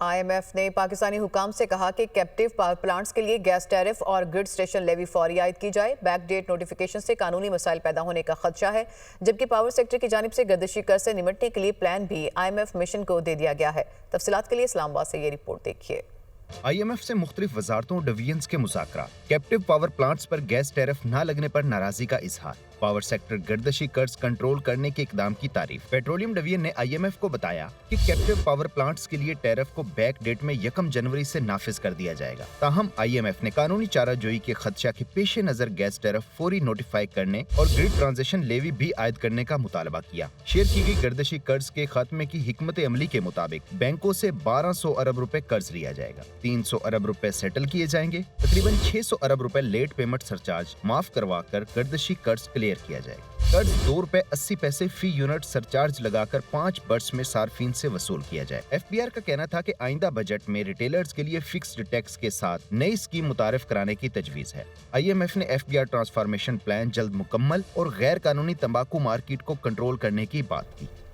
IMF نے پاکستانی حکام سے کہا کہ کیپٹیو پاور پلانٹس کے لیے گیس ٹیرف اور گرڈ اسٹیشن لیوی فوری عائد کی جائے۔ بیک ڈیٹ نوٹیفیکیشن سے قانونی مسائل پیدا ہونے کا خدشہ ہے، جبکہ پاور سیکٹر کی جانب سے گردشی قرض سے نمٹنے کے لیے پلان بھی IMF مشن کو دے دیا گیا ہے۔ تفصیلات کے لیے اسلام آباد سے یہ رپورٹ دیکھیے۔ IMF سے مختلف وزارتوں ڈویژنز کے مذاکرات، کیپٹیو پاور پلانٹس پر گیس ٹیرف نہ لگنے پر ناراضی کا اظہار، پاور سیکٹر گردشی قرض کنٹرول کرنے کے اقدام کی تعریف۔ پیٹرولیم ڈویژن نے IMF کو بتایا کہ کیپٹیو پاور پلانٹس کے لیے ٹیرف کو بیک ڈیٹ میں 1 جنوری سے نافذ کر دیا جائے گا۔ تاہم IMF نے قانونی چارہ جوئی کے خدشہ کے پیش نظر گیس ٹیرف فوری نوٹیفائی کرنے اور گرڈ ٹرانزیشن لیوی بھی عائد کرنے کا مطالبہ کیا۔ شیئر کی گئی گردشی قرض کے خاتمے کی حکمت عملی کے مطابق بینکوں سے 1200 ارب روپے قرض لیا جائے گا، 300 ارب روپے سیٹل کیے جائیں گے، تقریباً 600 ارب روپے لیٹ پیمنٹ سرچارج معاف کروا کر گردشی قرض کلیئر کیا جائے گا۔ قرض 2 روپے 80 پیسے فی یونٹ سرچارج لگا کر 5 برس میں صارفین سے وصول کیا جائے۔ FBR کا کہنا تھا کہ آئندہ بجٹ میں ریٹیلرز کے لیے فکسڈ ٹیکس کے ساتھ نئی اسکیم متعارف کرانے کی تجویز ہے۔ IMF نے FBR ٹرانسفارمیشن پلان جلد مکمل اور غیر قانونی تمباکو مارکیٹ کو کنٹرول کرنے کی بات کی۔